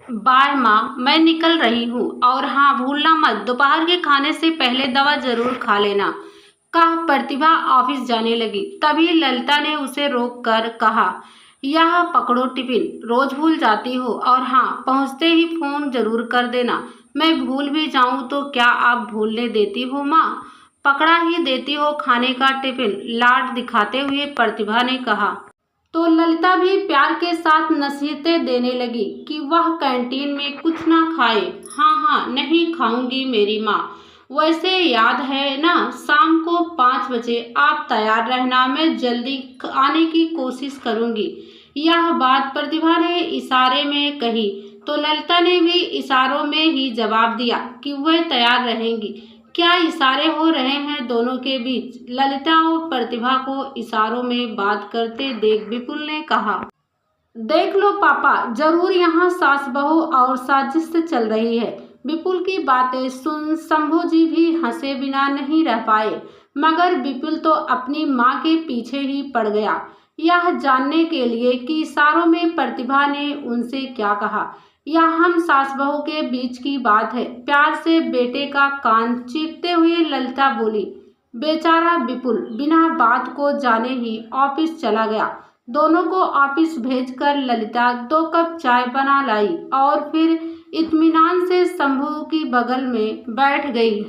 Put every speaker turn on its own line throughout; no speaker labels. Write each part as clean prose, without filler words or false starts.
Bye माँ, मैं निकल रही हूँ। और हाँ, भूलना मत, दोपहर के खाने से पहले दवा जरूर खा लेना। कह प्रतिभा ऑफिस जाने लगी। तभी ललिता ने उसे रोक कर कहा, यह पकड़ो टिफिन, रोज भूल जाती हो। और हाँ, पहुँचते ही फोन जरूर कर देना। मैं भूल भी जाऊँ तो क्या आप भूलने देती हो माँ? पकड़ा ही देती हो खाने का टिफिन, लाड दिखाते हुए प्रतिभा ने कहा। तो ललिता भी प्यार के साथ नसीहतें देने लगी कि वह कैंटीन में कुछ ना खाए। हाँ हाँ, नहीं खाऊंगी मेरी माँ। वैसे याद है ना, शाम को 5 बजे आप तैयार रहना, मैं जल्दी आने की कोशिश करूंगी। यह बात प्रतिभा ने इशारे में कही तो ललिता ने भी इशारों में ही जवाब दिया कि वह तैयार रहेंगी। क्या इशारे हो रहे हैं दोनों के बीच? ललिता और प्रतिभा को इशारों में बात करते देख विपुल ने कहा, देख लो पापा, जरूर यहाँ सास बहू और साजिश से चल रही है। विपुल की बातें सुन शंभू जी भी हंसे बिना नहीं रह पाए, मगर विपुल तो अपनी माँ के पीछे ही पड़ गया, यह जानने के लिए कि इशारों में प्रतिभा ने उनसे क्या कहा। यह हम सास बहू के बीच की बात है। प्यार से बेटे का कान चीरते हुए ललिता बोली। बेचारा विपुल बिना बात को जाने ही ऑफिस चला गया। दोनों को ऑफिस भेजकर ललिता 2 कप चाय बना लाई और फिर इत्मीनान से शंभू की बगल में बैठ गई।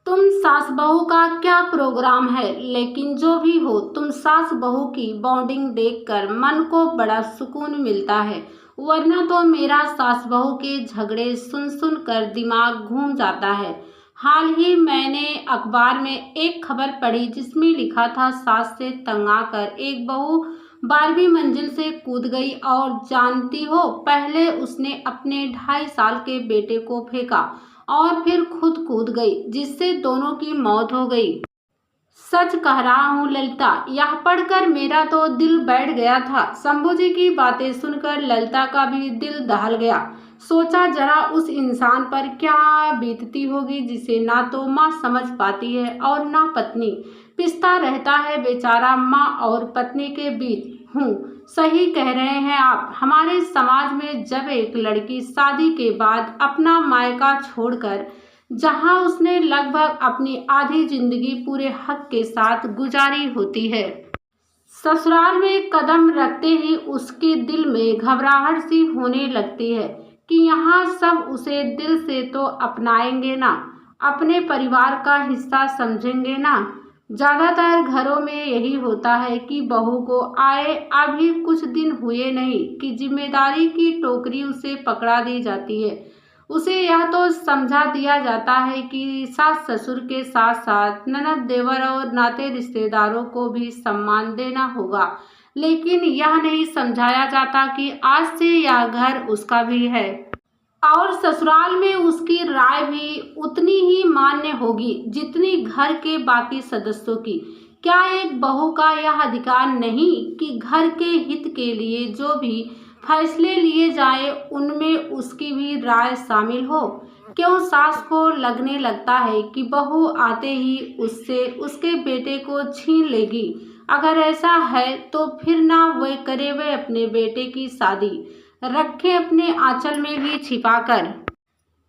तुम सास बहू का क्या प्रोग्राम है, लेकिन जो भी हो, तुम सास बहू की बॉन्डिंग देखकर मन को बड़ा सुकून मिलता है। वरना तो मेरा सास बहू के झगड़े सुन सुन कर दिमाग घूम जाता है। हाल ही मैंने अखबार में एक खबर पढ़ी जिसमें लिखा था, सास से तंग आकर एक बहू 12वीं मंजिल से कूद गई और जानती हो, पहले उसने अपने 2.5 साल के बेटे को फेंका और फिर खुद कूद गई, जिससे दोनों की मौत हो गई। सच कह रहा हूँ ललिता, यह पढ़कर मेरा तो दिल बैठ गया था। शंभू जी की बातें सुनकर ललिता का भी दिल दहल गया। सोचा जरा उस इंसान पर क्या बीतती होगी जिसे ना तो माँ समझ पाती है और ना पत्नी। पिसता रहता है बेचारा माँ और पत्नी के बीच। सही कह रहे हैं आप। हमारे समाज में जब एक लड़की शादी के बाद अपना मायका छोड़कर, जहां उसने लगभग अपनी आधी जिंदगी पूरे हक के साथ गुजारी होती है, ससुराल में कदम रखते ही उसके दिल में घबराहट सी होने लगती है कि यहाँ सब उसे दिल से तो अपनाएंगे ना, अपने परिवार का हिस्सा समझेंगे ना। ज्यादातर घरों में यही होता है कि बहू को आए अभी कुछ दिन हुए नहीं कि जिम्मेदारी की टोकरी उसे पकड़ा दी जाती है। उसे यह तो समझा दिया जाता है कि सास ससुर के साथ साथ ननद देवर और नाते रिश्तेदारों को भी सम्मान देना होगा, लेकिन यह नहीं समझाया जाता कि आज से यह घर उसका भी है और ससुराल में उसकी राय भी उतनी ही मान्य होगी जितनी घर के बाकी सदस्यों की। क्या एक बहू का यह अधिकार नहीं कि घर के हित के लिए जो भी फैसले लिए जाए उनमें उसकी भी राय शामिल हो? क्यों सास को लगने लगता है कि बहू आते ही उससे उसके बेटे को छीन लेगी? अगर ऐसा है तो फिर ना वे करे वे अपने बेटे की शादी, रखे अपने आंचल में ही छिपाकर।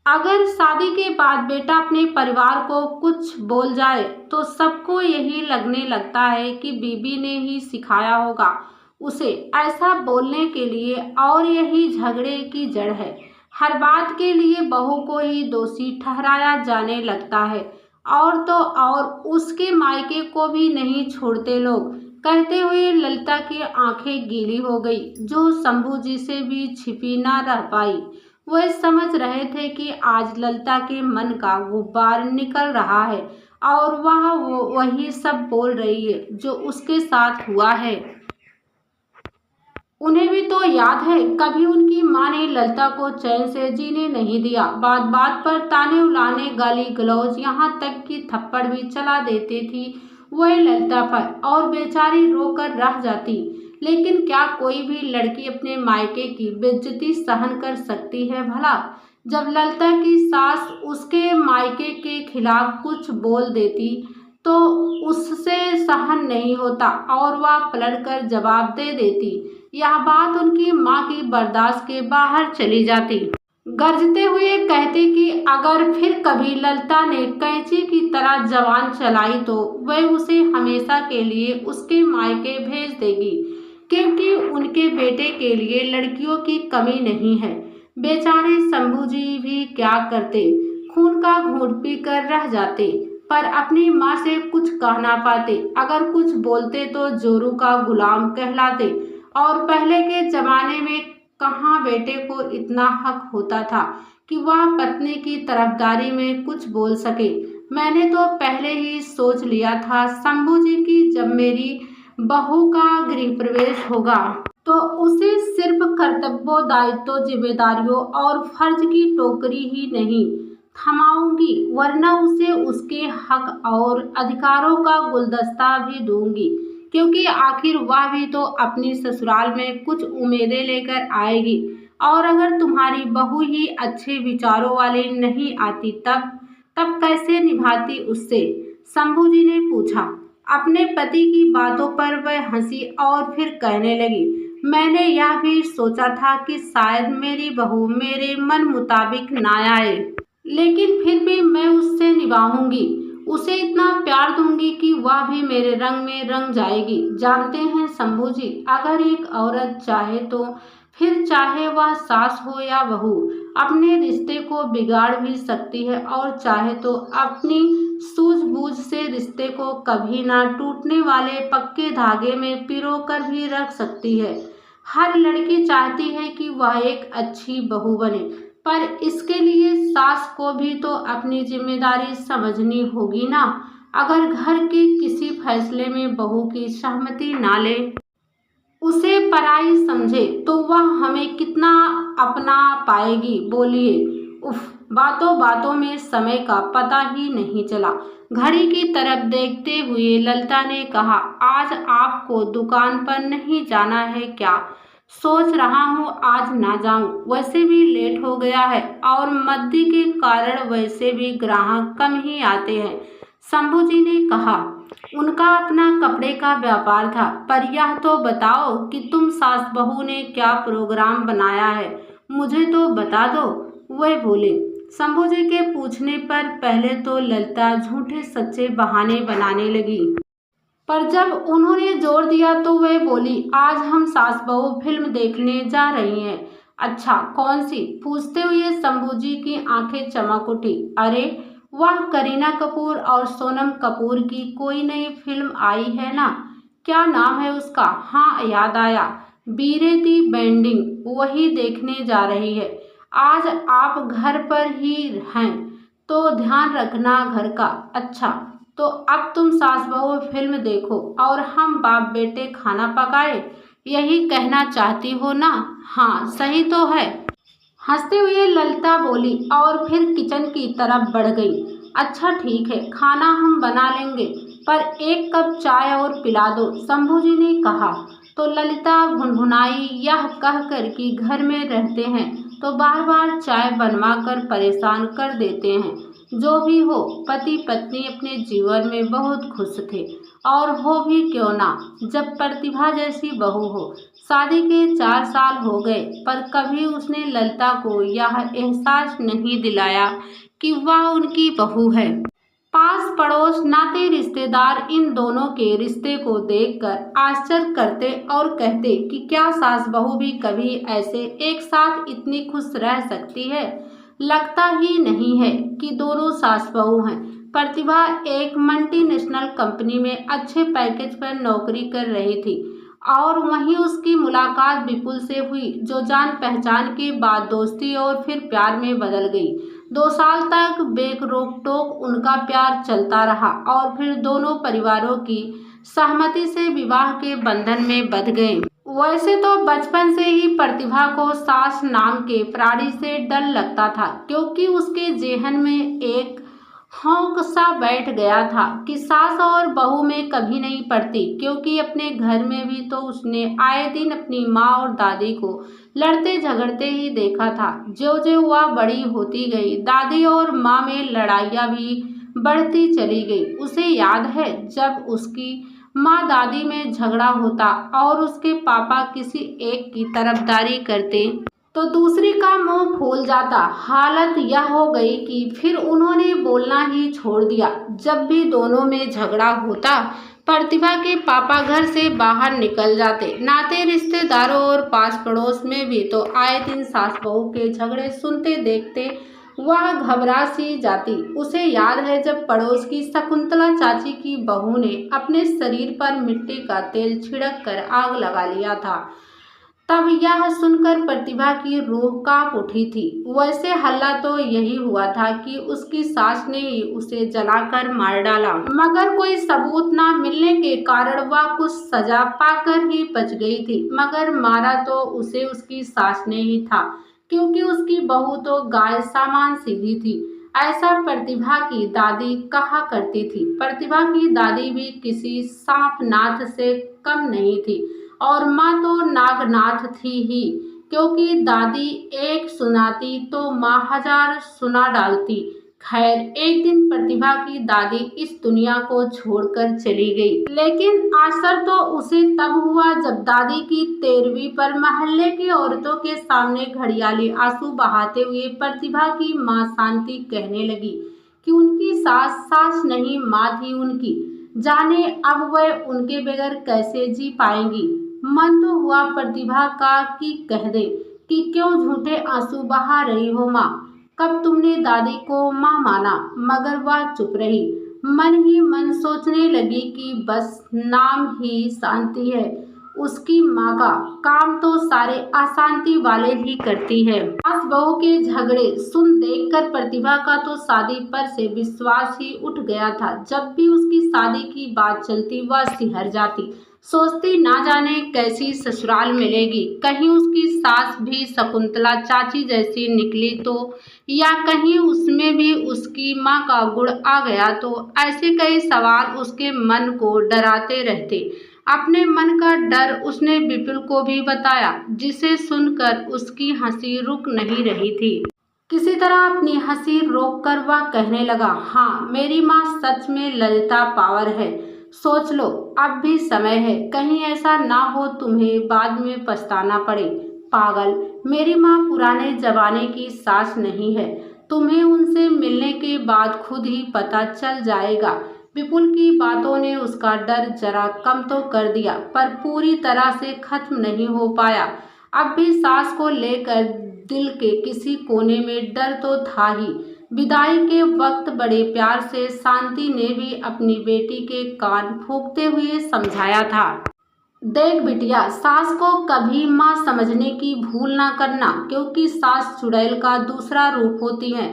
अगर शादी के बाद बेटा अपने परिवार को कुछ बोल जाए तो सबको यही लगने लगता है कि बीबी ने ही सिखाया होगा उसे ऐसा बोलने के लिए, और यही झगड़े की जड़ है। हर बात के लिए बहू को ही दोषी ठहराया जाने लगता है, और तो और उसके मायके को भी नहीं छोड़ते लोग। कहते हुए ललिता की आंखें गीली हो गई, जो शंभू जी से भी छिपी ना रह पाई। वह समझ रहे थे कि आज ललिता के मन का गुब्बार निकल रहा है और वह वही सब बोल रही है जो उसके साथ हुआ है। उन्हें भी तो याद है, कभी उनकी माँ ने ललिता को चैन से जीने नहीं दिया। बात बात पर ताने उलाने, गाली गलौज, यहाँ तक कि थप्पड़ भी चला देती थी वह ललिता पर, और बेचारी रोकर रह जाती। लेकिन क्या कोई भी लड़की अपने मायके की बेइज्जती सहन कर सकती है भला? जब ललिता की सास उसके मायके के खिलाफ कुछ बोल देती तो उससे सहन नहीं होता और वह पलट कर जवाब दे देती, यह बात उनकी माँ की बर्दाश्त के बाहर चली जाती। गरजते हुए कहते कि अगर फिर कभी ललिता ने कैंची की तरह जबान चलाई तो वह उसे हमेशा के लिए उसके मायके भेज देगी, क्योंकि उनके बेटे के लिए लड़कियों की कमी नहीं है। बेचारे शंभू जी भी क्या करते, खून का घूंट पीकर रह जाते, पर अपनी माँ से कुछ कह ना पाते। अगर कुछ बोलते तो जोरू का गुलाम कहलाते, और पहले के जमाने में कहाँ बेटे को इतना हक होता था कि वह पत्नी की तरफदारी में कुछ बोल सके। मैंने तो पहले ही सोच लिया था शंभू जी की जब मेरी बहू का गृह प्रवेश होगा तो उसे सिर्फ कर्तव्यों, दायित्वों, जिम्मेदारियों और फर्ज की टोकरी ही नहीं थमाऊंगी, वरना उसे उसके हक और अधिकारों का गुलदस्ता भी दूंगी, क्योंकि आखिर वह भी तो अपनी ससुराल में कुछ उम्मीदें लेकर आएगी। और अगर तुम्हारी बहू ही अच्छे विचारों वाली नहीं आती तब तब कैसे निभाती उससे? शंभू जी ने पूछा। अपने पति की बातों पर वह हंसी और फिर कहने लगी, मैंने यह भी सोचा था कि शायद मेरी बहू मेरे मन मुताबिक ना आए, लेकिन फिर भी मैं उससे निभाऊंगी, उसे इतना प्यार दूंगी कि वह भी मेरे रंग में रंग जाएगी। जानते हैं शंभू जी, अगर एक औरत चाहे तो फिर चाहे वह सास हो या बहू, अपने रिश्ते को बिगाड़ भी सकती है, और चाहे तो अपनी सूझबूझ से रिश्ते को कभी ना टूटने वाले पक्के धागे में पिरो कर भी रख सकती है। हर लड़की चाहती है कि वह एक अच्छी बहू बने, पर इसके लिए सास को भी तो अपनी जिम्मेदारी समझनी होगी ना। अगर घर के किसी फैसले में बहू की सहमति ना ले, उसे पराई समझे, तो वह हमें कितना अपना पाएगी? बोलिए। उफ, बातों बातों में समय का पता ही नहीं चला। घड़ी की तरफ देखते हुए ललिता ने कहा, आज आपको दुकान पर नहीं जाना है क्या? सोच रहा हूँ आज ना जाऊं, वैसे भी लेट हो गया है और मद्दी के कारण वैसे भी ग्राहक कम ही आते हैं। शंभू जी ने कहा। उनका अपना कपड़े का व्यापार था, पर यह तो बताओ कि तुम सास बहू ने क्या प्रोग्राम बनाया है, मुझे तो बता दो, वह बोले। शंभू जी के पूछने पर पहले तो ललिता झूठे सच्चे बहाने बनाने लगी, पर जब उन्होंने जोर दिया तो वह बोली, आज हम सास बहू फिल्म देखने जा रही हैं। अच्छा, कौन सी? पूछते हुए शंभू जी की आंखें चमक उठी। अरे वह करीना कपूर और सोनम कपूर की कोई नई फिल्म आई है ना, क्या नाम है उसका? हाँ याद आया, बीरे दी बेंडिंग, वही देखने जा रही है। आज आप घर पर ही हैं तो ध्यान रखना घर का। अच्छा, तो अब तुम सास बहू फिल्म देखो और हम बाप बेटे खाना पकाए, यही कहना चाहती हो ना? हाँ सही तो है। हंसते हुए ललिता बोली और फिर किचन की तरफ बढ़ गई। अच्छा ठीक है, खाना हम बना लेंगे, पर एक कप चाय और पिला दो, शंभू जी ने कहा। तो ललिता भुनभुनाई, यह कहकर कि घर में रहते हैं तो बार बार चाय बनवा कर परेशान कर देते हैं। जो भी हो, पति पत्नी अपने जीवन में बहुत खुश थे, और हो भी क्यों ना जब प्रतिभा जैसी बहू हो। शादी के 4 साल हो गए, पर कभी उसने ललिता को यह एहसास नहीं दिलाया कि वह उनकी बहू है। पास पड़ोस, नाते रिश्तेदार इन दोनों के रिश्ते को देखकर आश्चर्य करते और कहते कि क्या सास बहू भी कभी ऐसे एक साथ इतनी खुश रह सकती है? लगता ही नहीं है कि दोनों सास बहू हैं। प्रतिभा एक मल्टीनेशनल कंपनी में अच्छे पैकेज पर नौकरी कर रही थी, और वहीं उसकी मुलाकात विपुल से हुई, जो जान पहचान के बाद दोस्ती और फिर प्यार में बदल गई। 2 साल तक बेरोक टोक उनका प्यार चलता रहा, और फिर दोनों परिवारों की सहमति से विवाह के बंधन में बंध गए। वैसे तो बचपन से ही प्रतिभा को सास नाम के प्राणी से डर लगता था, क्योंकि उसके जेहन में एक हौंक सा बैठ गया था कि सास और बहू में कभी नहीं पड़ती, क्योंकि अपने घर में भी तो उसने आए दिन अपनी माँ और दादी को लड़ते झगड़ते ही देखा था। जो जो वह बड़ी होती गई, दादी और माँ में लड़ाइयाँ भी बढ़ती चली गई। उसे याद है जब उसकी माँ दादी में झगड़ा होता और उसके पापा किसी एक की तरफदारी करते तो दूसरी का मुंह फूल जाता। हालत यह हो गई कि फिर उन्होंने बोलना ही छोड़ दिया। जब भी दोनों में झगड़ा होता, प्रतिभा के पापा घर से बाहर निकल जाते। नाते रिश्तेदारों और पास पड़ोस में भी तो आए दिन सास बहू के झगड़े सुनते देखते वह घबरा सी जाती। उसे याद है जब पड़ोस की शकुंतला चाची की बहू ने अपने शरीर पर मिट्टी का तेल छिड़क कर आग लगा लिया था, तब यह सुनकर प्रतिभा की रूह कांप उठी थी। वैसे हल्ला तो यही हुआ था कि उसकी सास ने ही उसे जलाकर मार डाला, मगर कोई सबूत न मिलने के कारण वह कुछ सजा पाकर ही बच गई थी। मगर मारा तो उसे उसकी सास ने ही था, क्योंकि उसकी बहू तो गाय सामान सीधी थी। ऐसा प्रतिभा की दादी कहा करती थी। प्रतिभा की दादी भी किसी सांपनाथ से कम नहीं थी और माँ तो नागनाथ थी ही, क्योंकि दादी एक सुनाती तो माँ हजार सुना डालती। खैर, एक दिन प्रतिभा की दादी इस दुनिया को छोड़कर चली गई, लेकिन असर तो उसे तब हुआ जब दादी की 13वीं पर मोहल्ले की औरतों के सामने घड़ियाली आंसू बहाते हुए प्रतिभा की माँ शांति कहने लगी कि उनकी सास सास नहीं माँ थी उनकी, जाने अब वह उनके बगैर कैसे जी पाएंगी। मन तो हुआ प्रतिभा का कि कह दे कि क्यों झूठे आंसू बहा रही हो माँ, कब तुमने दादी को माँ माना, मगर वह चुप रही। मन ही मन सोचने लगी कि बस नाम ही शांति है उसकी माँ का, काम तो सारे अशांति वाले ही करती है। सास बहू के झगड़े सुन देखकर प्रतिभा का तो शादी पर से विश्वास ही उठ गया था। जब भी उसकी शादी की बात चलती वह सिहर जाती, सोचती ना जाने कैसी ससुराल मिलेगी, कहीं उसकी सास भी शकुंतला चाची जैसी निकली तो, या कहीं उसमें भी उसकी माँ का गुण आ गया तो। ऐसे कई सवाल उसके मन को डराते रहते। अपने मन का डर उसने विपुल को भी बताया, जिसे सुनकर उसकी हंसी रुक नहीं रही थी। किसी तरह अपनी हंसी रोककर वह कहने लगा, हाँ मेरी माँ सच में ललिता पावर है। सोच लो, अब भी समय है, कहीं ऐसा ना हो तुम्हें बाद में पछताना पड़े। पागल, मेरी माँ पुराने जमाने की सास नहीं है, तुम्हें उनसे मिलने के बाद खुद ही पता चल जाएगा। विपुल की बातों ने उसका डर जरा कम तो कर दिया, पर पूरी तरह से खत्म नहीं हो पाया। अब भी सास को लेकर दिल के किसी कोने में डर तो था ही। विदाई के वक्त बड़े प्यार से शांति ने भी अपनी बेटी के कान फूंकते हुए समझाया था, देख बिटिया, सास को कभी माँ समझने की भूल ना करना, क्योंकि सास चुड़ैल का दूसरा रूप होती है।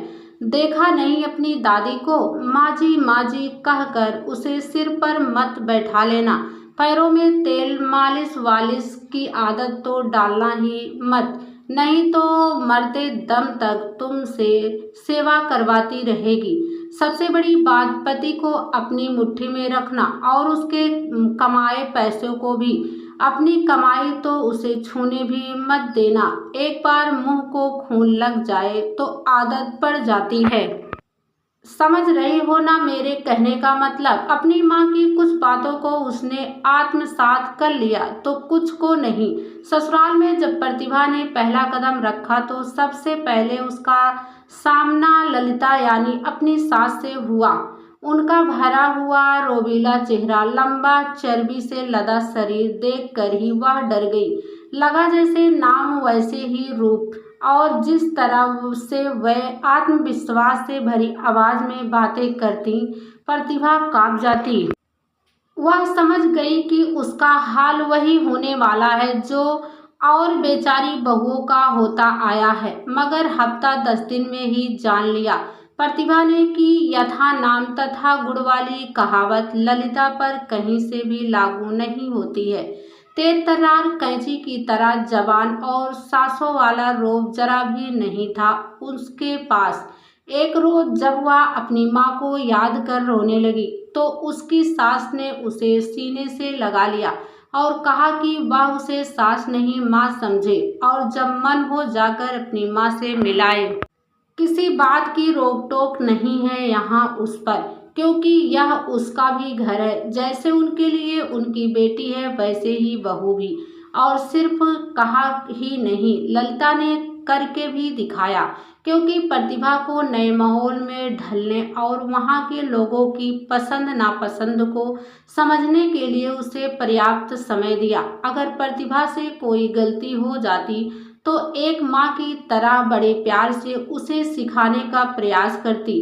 देखा नहीं अपनी दादी को, माँ जी कहकर उसे सिर पर मत बैठा लेना, पैरों में तेल मालिश वालिश की आदत तो डालना ही मत, नहीं तो मरते दम तक तुमसे सेवा करवाती रहेगी। सबसे बड़ी बात, पति को अपनी मुट्ठी में रखना और उसके कमाए पैसों को भी, अपनी कमाई तो उसे छूने भी मत देना। एक बार मुंह को खून लग जाए तो आदत पड़ जाती है। समझ रही हो ना मेरे कहने का मतलब। अपनी माँ की कुछ बातों को उसने आत्मसात कर लिया तो कुछ को नहीं। ससुराल में जब प्रतिभा ने पहला कदम रखा तो सबसे पहले उसका सामना ललिता यानी अपनी सास से हुआ। उनका भरा हुआ रोबीला चेहरा, लंबा चर्बी से लदा शरीर देखकर ही वह डर गई। लगा जैसे नाम वैसे ही रूप, और जिस तरह से वह आत्मविश्वास से भरी आवाज में बातें करती, प्रतिभा कांप जाती। वह समझ गई कि उसका हाल वही होने वाला है जो और बेचारी बहुओं का होता आया है, मगर हफ्ता 10 दिन में ही जान लिया प्रतिभा ने कि यथा नाम तथा गुण वाली कहावत ललिता पर कहीं से भी लागू नहीं होती है। तेज तर्रार कैंची की तरह जबान और सांसों वाला रोब जरा भी नहीं था उसके पास। एक रोज जब वह अपनी माँ को याद कर रोने लगी तो उसकी सास ने उसे सीने से लगा लिया और कहा कि वह उसे सास नहीं माँ समझे और जब मन हो जाकर अपनी माँ से मिलाए। किसी बात की रोक टोक नहीं है यहाँ उस पर, क्योंकि यह उसका भी घर है। जैसे उनके लिए उनकी बेटी है वैसे ही बहू भी। और सिर्फ कहा ही नहीं, ललिता ने करके भी दिखाया, क्योंकि प्रतिभा को नए माहौल में ढलने और वहाँ के लोगों की पसंद नापसंद को समझने के लिए उसे पर्याप्त समय दिया। अगर प्रतिभा से कोई गलती हो जाती तो एक माँ की तरह बड़े प्यार से उसे सिखाने का प्रयास करती।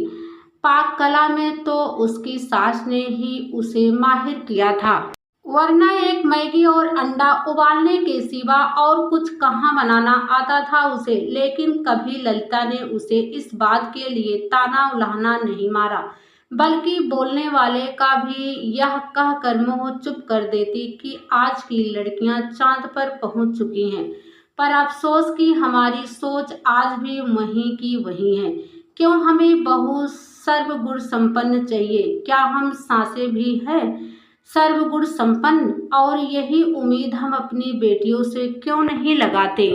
पाक कला में तो उसकी सास ने ही उसे माहिर किया था, वरना एक मैगी और अंडा उबालने के सिवा और कुछ कहाँ बनाना आता था उसे। लेकिन कभी ललिता ने उसे इस बात के लिए ताना उल्हाना नहीं मारा, बल्कि बोलने वाले का भी यह कह कर मुँह चुप कर देती कि आज की लड़कियां चांद पर पहुंच चुकी हैं। पर अफसोस कि हमारी सोच आज भी वहीं की वहीं है। क्यों हमें बहू सर्वगुण संपन्न चाहिए? क्या हम सासे भी हैं सर्वगुण संपन्न? और यही उम्मीद हम अपनी बेटियों से क्यों नहीं लगाते?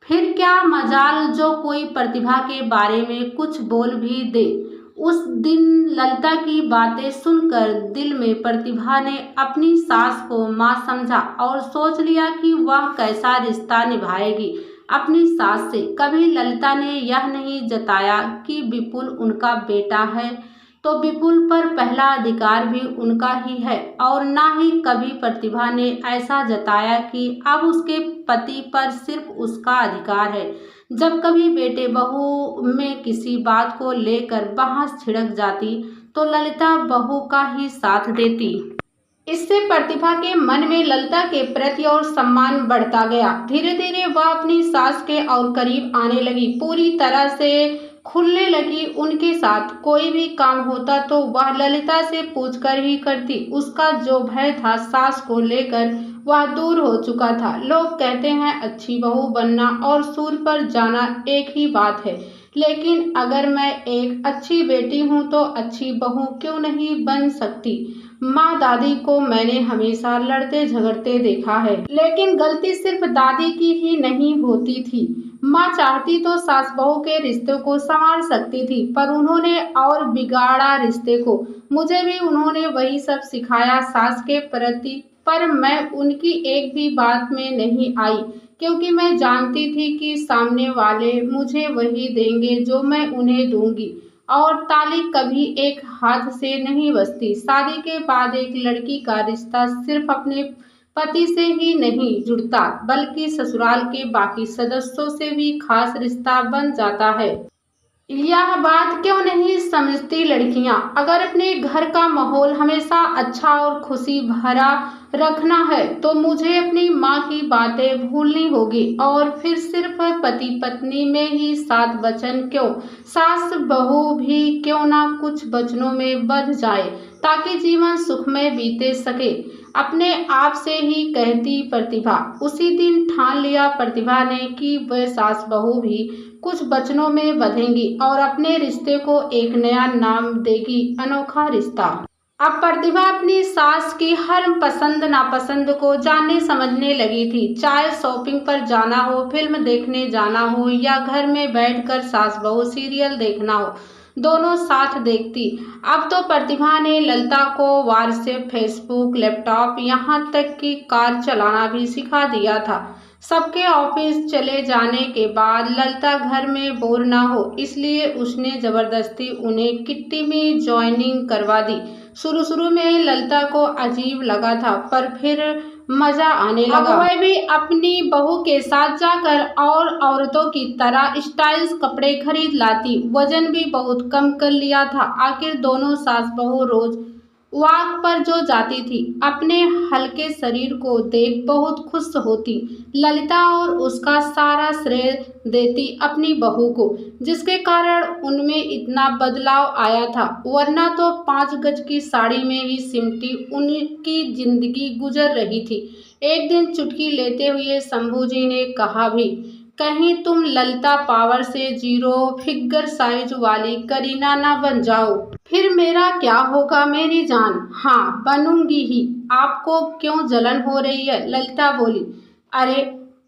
फिर क्या मजाल जो कोई प्रतिभा के बारे में कुछ बोल भी दे। उस दिन ललिता की बातें सुनकर दिल में प्रतिभा ने अपनी सास को माँ समझा और सोच लिया कि वह कैसा रिश्ता निभाएगी अपनी सास से। कभी ललिता ने यह नहीं जताया कि विपुल उनका बेटा है तो विपुल पर पहला अधिकार भी उनका ही है, और ना ही कभी प्रतिभा ने ऐसा जताया कि अब उसके पति पर सिर्फ उसका अधिकार है। जब कभी बेटे बहू में किसी बात को लेकर बहस छिड़क जाती तो ललिता बहू का ही साथ देती। इससे प्रतिभा के मन में ललिता के प्रति और सम्मान बढ़ता गया। धीरे धीरे वह अपनी सास के और करीब आने लगी, पूरी तरह से खुलने लगी उनके साथ। कोई भी काम होता तो वह ललिता से पूछकर ही करती। उसका जो भय था सास को लेकर वह दूर हो चुका था। लोग कहते हैं अच्छी बहू बनना और सूर पर जाना एक ही बात है, लेकिन अगर मैं एक अच्छी बेटी हूँ तो अच्छी बहू क्यों नहीं बन सकती? माँ दादी को मैंने हमेशा लड़ते झगड़ते देखा है, लेकिन गलती सिर्फ दादी की ही नहीं होती थी। माँ चाहती तो सास बहू के रिश्ते को संवार सकती थी, पर उन्होंने और बिगाड़ा रिश्ते को। मुझे भी उन्होंने वही सब सिखाया सास के प्रति, पर मैं उनकी एक भी बात में नहीं आई, क्योंकि मैं जानती थी कि सामने वाले मुझे वही देंगे जो मैं उन्हें दूंगी। और ताली कभी एक हाथ से नहीं बजती। शादी के बाद एक लड़की का रिश्ता सिर्फ अपने पति से ही नहीं जुड़ता, बल्कि ससुराल के बाकी सदस्यों से भी खास रिश्ता बन जाता है। यह बात क्यों नहीं समझती लड़कियां? अगर अपने घर का माहौल हमेशा अच्छा और खुशी भरा रखना है तो मुझे अपनी माँ की बातें भूलनी होगी, और फिर सिर्फ पति पत्नी में ही 7 वचन क्यों, सास बहू भी क्यों ना कुछ वचनों में बंध जाए, ताकि जीवन सुखमय बीते सके। अपने आप से ही कहती प्रतिभा। उसी दिन ठान लिया प्रतिभा ने कि वह सास बहू भी कुछ वचनों में बंधेंगी और अपने रिश्ते को एक नया नाम देगी, अनोखा रिश्ता। अब प्रतिभा अपनी सास की हर पसंद नापसंद को जानने समझने लगी थी। चाहे शॉपिंग पर जाना हो, फिल्म देखने जाना हो, या घर में बैठकर सास बहू सीरियल देखना हो, दोनों साथ देखती। अब तो प्रतिभा ने ललिता को व्हाट्सएप, फेसबुक, लैपटॉप, यहाँ तक कि कार चलाना भी सिखा दिया था। सबके ऑफिस चले जाने के बाद ललिता घर में बोर ना हो, इसलिए उसने जबरदस्ती उन्हें किट्टी में ज्वाइनिंग करवा दी। शुरू में ललिता को अजीब लगा था, पर फिर मजा आने लगा। वह भी अपनी बहू के साथ जाकर और औरतों की तरह स्टाइल्स कपड़े खरीद लाती। वजन भी बहुत कम कर लिया था। आखिर दोनों सास बहू रोज वॉक पर जो जाती थी, अपने हल्के शरीर को देख बहुत खुश होती। ललिता और उसका सारा श्रेय देती अपनी बहू को, जिसके कारण उनमें इतना बदलाव आया था, वरना तो 5 गज की साड़ी में ही सिमटी उनकी जिंदगी गुजर रही थी। एक दिन चुटकी लेते हुए शंभू जी ने कहा भी, कहीं तुम ललिता पावर से 0 फिगर साइज वाली करीना ना बन जाओ। फिर मेरा क्या होगा मेरी जान? हाँ, बनूंगी ही। आपको क्यों जलन हो रही है? ललिता बोली। अरे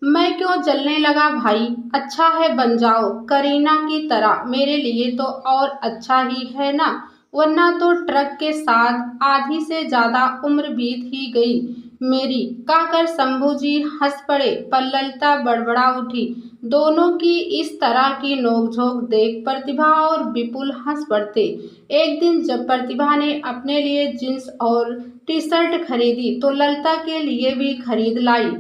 मैं क्यों जलने लगा भाई? अच्छा है बन जाओ करीना की तरह, मेरे लिए तो और अच्छा ही है ना। वरना तो ट्रक के साथ आधी से ज्यादा उम्र बीत ही गई मेरी। कहकर शंभू जी हंस पड़े, पर ललिता बड़बड़ा उठी। दोनों की इस तरह की नोकझोंक देख प्रतिभा और विपुल हंस पड़ते। एक दिन जब प्रतिभा ने अपने लिए जींस और टी शर्ट खरीदी तो ललिता के लिए भी खरीद लाई।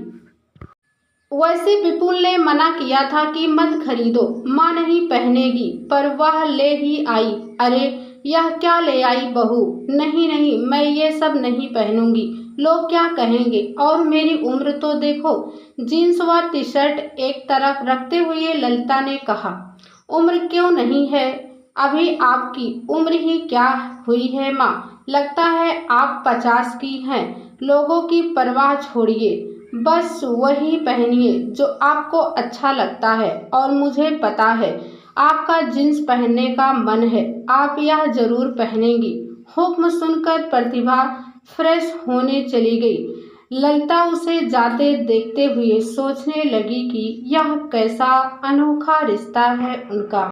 वैसे विपुल ने मना किया था कि मत खरीदो, माँ नहीं पहनेगी, पर वह ले ही आई। अरे यह क्या ले आई बहू? नहीं नहीं, मैं ये सब नहीं पहनूंगी, लोग क्या कहेंगे, और मेरी उम्र तो देखो। जीन्स व टी शर्ट एक तरफ रखते हुए ललिता ने कहा। उम्र क्यों नहीं है, अभी आपकी उम्र ही क्या हुई है माँ, लगता है आप 50 की हैं। लोगों की परवाह छोड़िए, बस वही पहनिए जो आपको अच्छा लगता है, और मुझे पता है आपका जींस पहनने का मन है, आप यह जरूर पहनेंगी। हुक्म सुनकर प्रतिभा फ्रेश होने चली गई। ललिता उसे जाते देखते हुए सोचने लगी कि यह कैसा अनोखा रिश्ता है उनका।